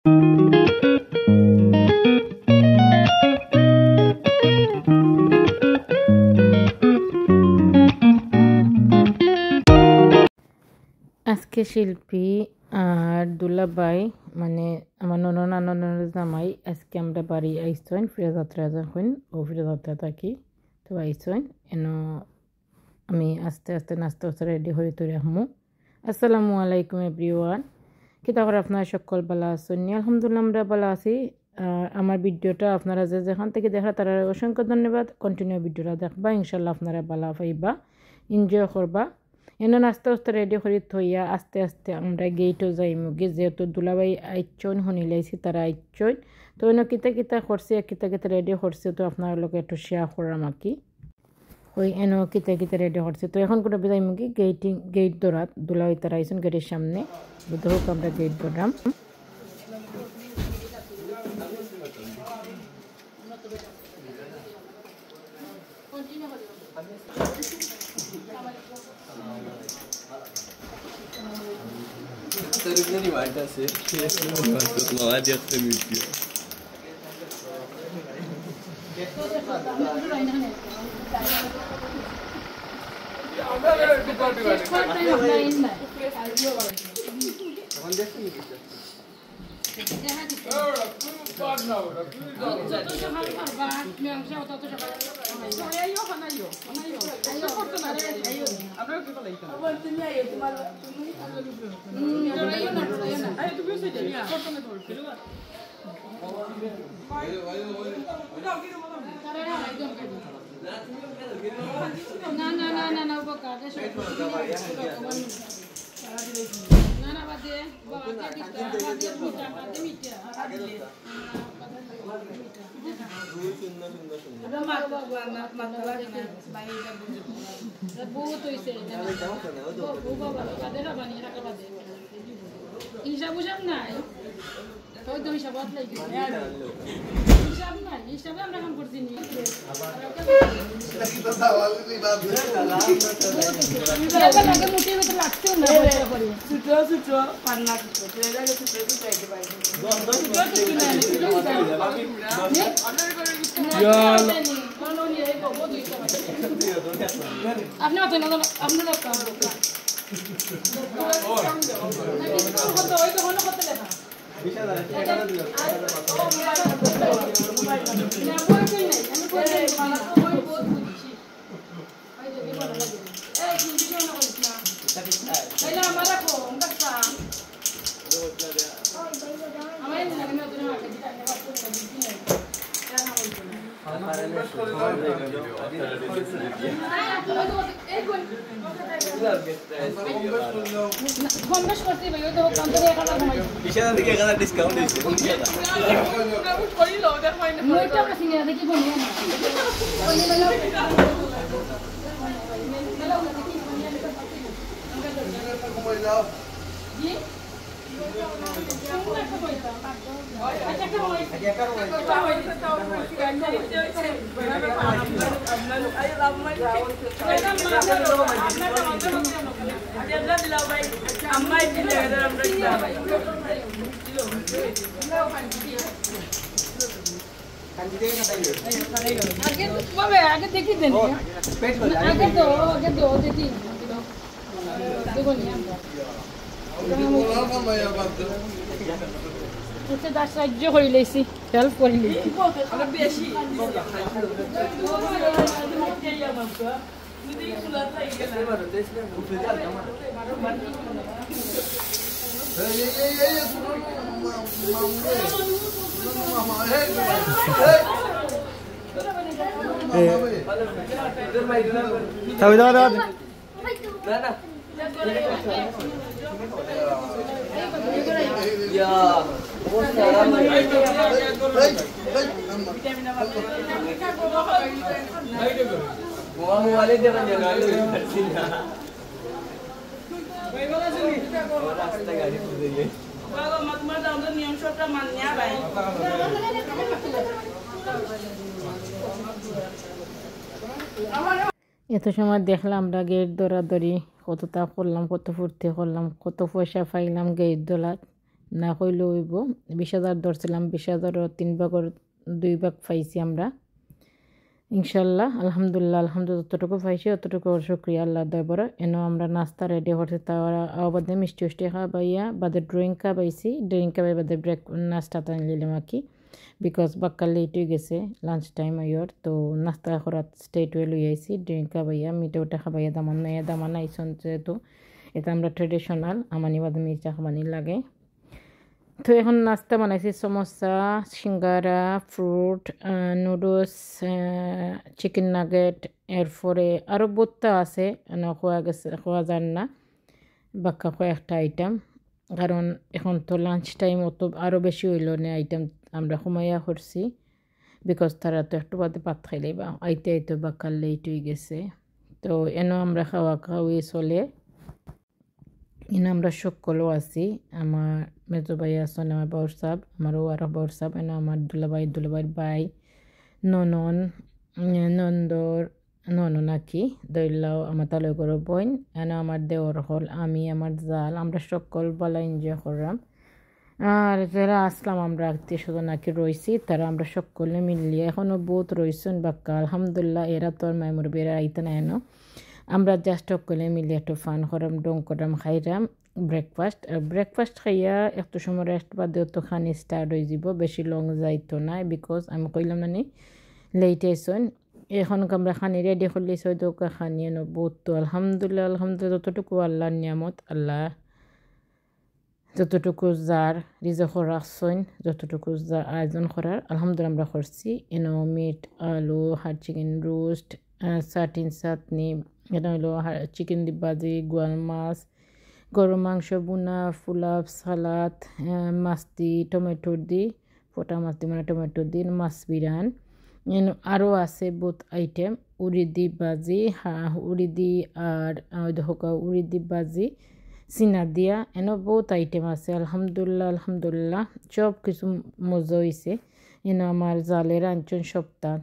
আজকে শিল্পী আর দুলাভাই মানে আমার ননদ জামাই আজকে আমরা বাড়ি আইসন ফিরোযাত্রা যখন ও ফিরোযাত্রা থাকি তো আইসন এন আমি আস্তে আস্তে নাস্তা রেডি হয়ে তৈরি আহমু। আসসালামু আলাইকুম এভরিওয়ান, কি তারপর আপনারা সকল ভালো আছেন? আলহামদুলিল্লাহ আমরা ভালো আছি। আমার ভিডিওটা আপনারা যেখান থেকে দেখা তারা অসংখ্য ধন্যবাদ। কন্টিনিউ ভিডিওটা দেখবা, ইনশাল্লাহ আপনারা ভালো পাইবা, এনজয় করবা। এনে আস্তে আস্তে রেডি করে থইয়া আস্তে আস্তে আমরা গেইটও যাইমুগে, যেহেতু দুলাভাই আইচন শুনিলাইছি তারা আইচন তো এনে কিতা করছে কিতা রেডি করছে তো আপনার লোক একটু শেয়ার করাম আর কি। ওই এনে কিতা রেডি করছে তো এখন করে যাইমুগে গেইট দৌড়াত দুলাভাই তারা আইসন গেটের সামনে বুঝতে হোক আমরা গেইট দৌড়াম। Sarıgani vartası. Молодец, ты мутью. আগে দেখি দেন আগে তো দেখি দেখো নি আমরা দাস সাহায্য করে লইছি, হেল্প করে লইছি বেশি এত সময় দেখলাম আমরা গেট দৌড়াদৌড়ি কতটা করলাম, কত ফুর্তি করলাম, কত পয়সা পাইলাম গেট দৌড়াত। না কইলেও হইব 20,000 ধরছিলাম 20,000 3 ভাগের 2 ভাগ পাইছি আমরা ইনশাল্লাহ আলহামদুলিল্লাহ যতটুকু পাইছি অতটুকু শুকরিয়া আল্লাহ দরবারে এনো আমরা নাস্তা রেডি করতে তাওয়া আবাদে মিষ্টি খাবাইয়া বাদে ড্রিঙ্ক খাবাইছি ড্রিঙ্ক খাবাই বাদে ব্রেক নাস্তা তাই নিলাম আর কি বিকজ বাক্কা লেট হয়ে গেছে লাঞ্চ টাইম আইয়র তো নাস্তা করাত স্টেট ওয়ে লই আইছি ড্রিঙ্ক খাবাইয়া মিঠা উঠা খাবাইয়া দামান আইসন যেহেতু এটা আমরা ট্রেডিশনাল আমানি বাদে মির্চা খাবানি লাগে তো এখন নাস্তা বানাইছি সমোসা সিঙ্গারা ফ্রুট নুডলস চিকেন নাগেট এরপরে আরও বহুতটা আছে খোয়া যান না বাক্কা কয়েকটা আইটেম কারণ এখন তো লাঞ্চ টাইম অত আরও বেশি হইল না আইটেম আমরা সময়য়া করছি বিকজ তারা তো একটু বাদে ভাত খাইলে বা আইতে বাক্কার লেট হয়ে গেছে তো এনো আমরা খাওয়াই চলে এনে আমরা সকলও আছি আমার মেজো ভাই আছেন আমার বাউর সাহেব আমারও আরও বাউর সাহেব এনে আমার দুলাভাইয়ের ভাই ননন নাকি দৈলাও আমার তালুকর বোন এনে আমার দেওয়ার হল আমি আমার জাল আমরা সকল বলা এনজয় করলাম আর যারা আসলাম আমরা আত্মীয় স্বজন নাকি রয়েছি তারা আমরা সকলে মিলিয়ে এখনও বহুত রয়েছেন বাক্কা আলহামদুলিল্লাহ এরা তো আর মাইমুর বেড়া আইতে না এনো আমরা জাস্ট সকলে মিলে একটু ফান করাম ডং করাম খাইরাম ব্রেকফাস্ট খাইয়া একটু সময় রেস্ট বাদে তো খানি স্টার্ট হয়ে যাব বেশি লং যাইতো না বিকজ আমি কইলাম না লেট আইসন এখন আমরা খানি রেডি করলে তো খানি এনো বহুত তো আলহামদুলিল্লাহ যতটুকু আল্লাহর নিয়ামত আল্লাহ যতটুকু যার রিজক রাখছেন যতটুকু যার আয়োজন করার আলহামদুলিল্লাহ আমরা করছি এনো মিট আলু হাট চিকেন রোস্ট সাটিন চাটনি এটা হলো চিকেন ভাজি গোয়াল মাছ গরু মাংস বুনা ফুলাপ সালাদ মাছটি টমেটো দি ফোটা মাছ দি মানে টমেটো দি মাছ বিরান আরও আছে বহুত আইটেম উড়িদি ভাজি উড়িদি আর উড়িদি ভাজি চিনা দিয়া এনে বহুত আইটেম আছে আলহামদুলিল্লাহ সব কিছু মজা হয়েছে এনে আমার জালের আঞ্চন সপ্তাহ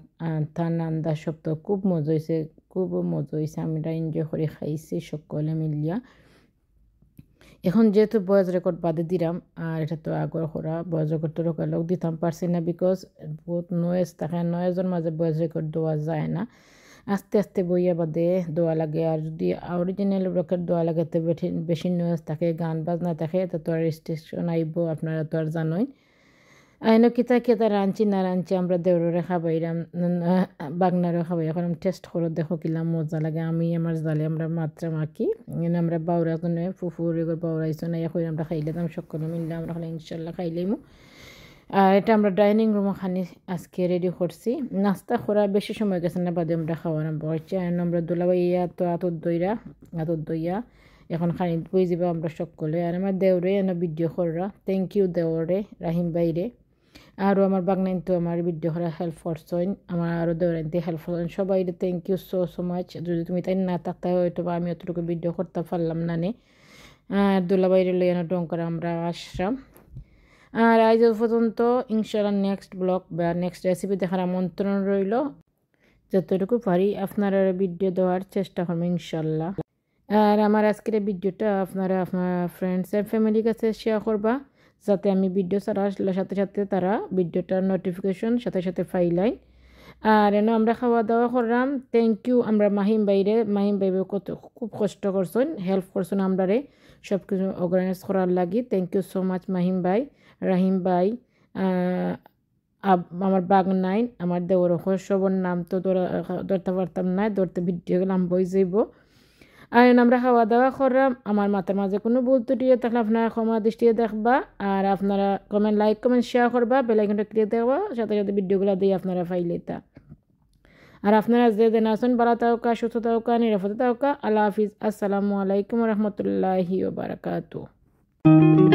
তার নান্দা সপ্তাহ খুব মজা হয়েছে আমরা এনজয় করে খাইছি সকলে মিলিয়া এখন যেহেতু বয়েজ রেকর্ড বাদে দিলাম আর এটা তো আগর করা বয়েজ রেকর্ড তো লোক দিতাম পারছি না বিকজ বহুত নয়েজ থাকে নয়েজের মাঝে বয়েজ রেকর্ড দেওয়া যায় না আস্তে বইয়া বাদে দেওয়া লাগে আর যদি অরিজিনাল রেকর্ড দেওয়া লাগে তো বেশি নয়েজ থাকে গান বাজনা থাকে তো আর রেস্ট্রিকশন আইব আপনারা তো আর জানোই আইনো কিতা রাঁধছি না রাঁধছি আমরা দেউরে খাবাইরাম বাগনারও খাবাই এখন টেস্ট করে দেখো কিলাম মজা লাগে আমি আমার জালে আমরা মাত্রা মাখি আমরা বাউরা কোনো ফুফুর এগুলো বাউরাইছো না এখন আমরা খাইলাম সকলে মিললে আমরা খাইলে ইনশাল্লাহ খাইলেমু আর এটা আমরা ডাইনিং রুমও খানি আজকে রেডি করছি নাস্তা করা বেশি সময় গেছে না বাদে আমরা খাওয়া আরম্ভ করছি আমরা দুলাভাইয়া তো আতর দইয়া এখন খানি বই যাবো আমরা সকলে আর আমার দেওরে এনে ভিডিও করা থ্যাংক ইউ দেওরে রাহিম বাইরে আরও আমার বাগনাইন তো আমার ভিডিও করা হেল্প করছেন আমার আরও দেওরাইনতে হেল্প করছেন সবাই থ্যাংক ইউ সো মাচ যদি তুমি তাই না থাকতে হয়তো বা আমি অতটুকু ভিডিও করতে পারলাম না আর দুলাভাইরে লইয়া ডং করে আমরা আসলাম আর আজ পর্যন্ত ইনশাআল্লাহ নেক্সট ব্লগ বা নেক্সট রেসিপি দেখার আমন্ত্রণ রইল যতটুকু পারি আপনারা ভিডিও দেওয়ার চেষ্টা করবেন ইনশাআল্লাহ আর আমার আজকের ভিডিওটা আপনারা আপনার ফ্রেন্ডস এন্ড ফ্যামিলির কাছে শেয়ার করবা যাতে আমি ভিডিও ছাড়া আসলে সাথে তারা ভিডিওটার নোটিফিকেশন সাথে ফাইলাই আর এনে আমরা খাওয়া দাওয়া করলাম থ্যাংক ইউ আমরা মাহিম ভাই কত খুব কষ্ট করছেন হেল্প করছেন আমরা সব কিছু অর্গানাইজ করার লাগি thank you so much Mahim ভাই রাহিম ভাই আমার বাগনাইন আমার দেওয়ার সবর নাম তো ধরতে পারতাম না ধরতে ভিডিও লম্বা হয়ে যাইব আর আমরা খাওয়া দাওয়া করলাম আমার মাথার মাঝে কোনো ভুল ত্রুটি থাকলে আপনারা ক্ষমা দৃষ্টিতে দেখবা আর আপনারা লাইক কমেন্ট শেয়ার করবা বেল আইকনটা ক্লিক দেখবা সাথে ভিডিওগুলো দিয়ে আপনারা ফাইলেতা আর আপনারা যে আছেন ভালো থাকা সুস্থ থাকা নিরাপদে থাকা আল্লাহ হাফিজ আসসালামু আলাইকুম রহমতুল্লাহি ওয়া বারাকাতুহু